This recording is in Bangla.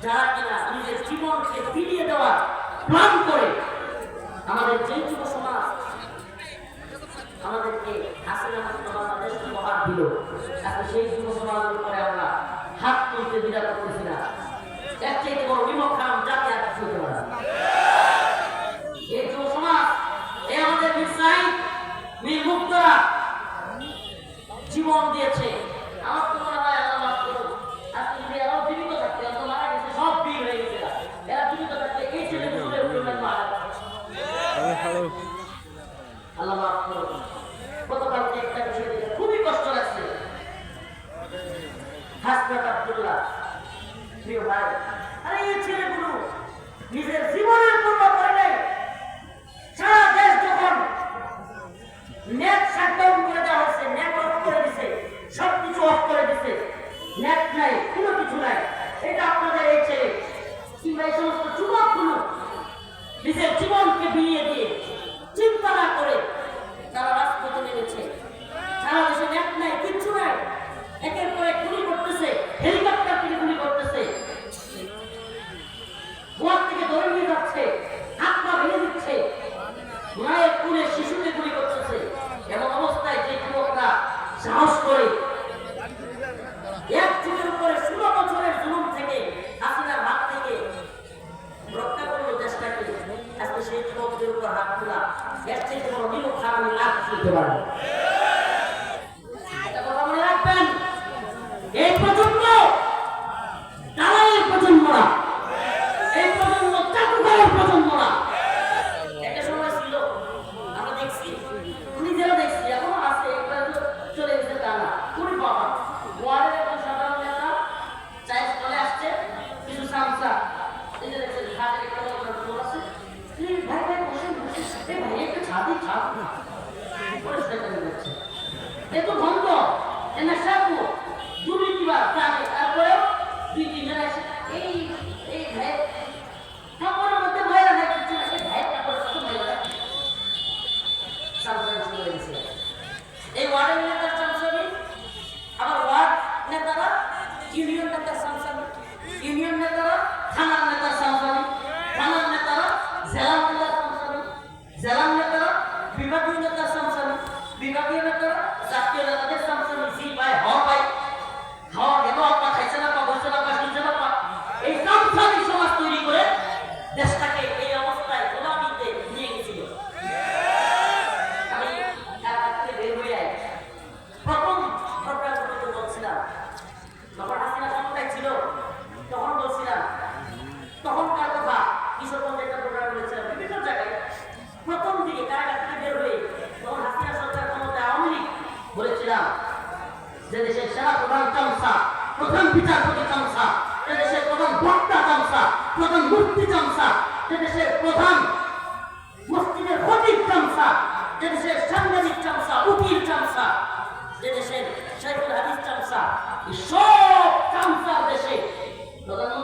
যারা কিনা নিজের জীবনকে ফিরিয়ে দেওয়ার প্ল্যান করে আমাদের যে যুব সমাজ আমাদেরকে হাসিনা মুক্ত বাংলাদেশ উপহার দিল, আজকে সেই যুব সমাজের উপরে আমরা হাত তুলতে বিরত করছি না। এর চাইতে বড় বিমুখাম জাতি আর কিছু হতে পারে না। এই যুব সমাজ, এই আমাদের মীর মুক্তরা জীবন দিয়েছে। আমার তো মনে হয় আল্লাহ মাফ করুন, আজকে যদি এরাও জীবিত থাকতে, অত মারা গেছে, সব বীর হয়ে গেছে, এরা জীবিত থাকতে এই ছেলেগুলো মারা আল্লাহ মাফ করুন। গতকালকে একটা বিষয় দেখে খুবই কষ্ট লাগছে। হাসনাত আব্দুল্লাহ প্রিয় ভাই, আরে এই ছেলেগুলো নিজের জীবনের পূর্ণ করে নেয়। সারা দেশ যখন নেট শাটডাউন করে দেওয়া হচ্ছে, নেট অফ করে দিছে, সবকিছু অফ করে দিছে, নেট নাই, কোনো কিছু নাই, এটা আপনাদের এই ছেলে কিংবা এই সমস্ত যুবকগুলো নিজের জীবনকে বিলিয়ে দিয়ে চিন্তা না করে তারা রাজপথে নেমেছে। সারা দেশে নেট নাই, কিচ্ছু নাই, একের পর এক গুলি করতেছে, হেলিকপ্টার থেকে গুলি করতেছে, গোয়ার থেকে ধরে নিয়ে যাচ্ছে, হাত পা ভেঙে দিচ্ছে, মায়ের কোলে শিশুকে গুলি করতেছে। এমন অবস্থায় যে যুবকরা সাহস করে এক যুগের উপরে 16 বছরের জুলুম থেকে, হাসিনার হাত থেকে রক্ষা করলো দেশটাকে, আজকে সেই যুবকদের উপর হাত তোলা এর থেকে বড় বিমুখা আমি লাভ করতে পারবো। মনে রাখবেন, এই প্রজন্ম দালালের প্রজন্মরা, এই প্রজন্ম চাকুকারের প্রজন্মরা। একটা সময় ছিল, আমরা দেখছি, নিজেরা দেখছি, এখনো আছে, চলে গেছে তা না। কুড়ি বাবা ওয়ার্ডের একজন সাধারণ নেতা চায়ের চলে আসছে, কিছু সামসা এই যে দেখছেন ঘাটের একটা লোক আছে, ভাই ভাই বসে বসে এই ভাই একটা ছাদি ছাদ না পরিষ্কার করে দিচ্ছে, এ তো বন্ধ, এনা সাপু দুর্নীতিবার জানে। তারপরে দুই তিনজন এসে এই এই ভাই কাপড়ের মধ্যে ময়লা নাই, কিছু না, এই ভাই কাপড়ের মধ্যে ময়লা সামসান শুরু হয়েছে। এই ওয়ার্ডের নেতার সামসানি, আবার ওয়ার্ড নেতারা ইউনিয়ন নেতার সামসানি, ইউনিয়ন নেতারা থানার নেতার সামসানি, থানার নেতারা জেলার নেতার সামসানি, জেলার নেতারা বিভাগীয় নেতার সামসানি, বিভাগীয় নেতারা জাতীয় নেতাদের সামসানি। জি ভাই, হ ভাই, খাওয়া গেল, আপনার খাইছে না, বসে না, শুনছে না, এই সামসানি সমাজ তৈরি করে দেশটাকে এই অবস্থায় গোলামিতে নিয়ে গেছিল। আমি বের হয়ে আই প্রথম ঘটনাগুলোতে বলছিলাম, যখন হাসিনা ক্ষমতায় ছিল তখন বলছিলাম, তখনকার কথা কিশোরগঞ্জে একটা প্রোগ্রাম করেছিলাম, বিভিন্ন জায়গায় প্রথম দিকে কারাগার থেকে বের হয়ে তখন হাসিনা সরকার ক্ষমতায় আওয়ামী লীগ বলেছিলাম যে দেশের সেরা প্রধান চামচা, প্রধান বিচারপতি চামচা, যে দেশের প্রধান বক্তা চামচা, প্রধান মুফতি চামচা, যে দেশের প্রধান মসজিদের খতিব চামচা, যে দেশের সাংবাদিক চামচা, উকিল চামচা, যে দেশের শাইখুল হাদিস চামচা, সব চামচার দেশে প্রধানমন্ত্রী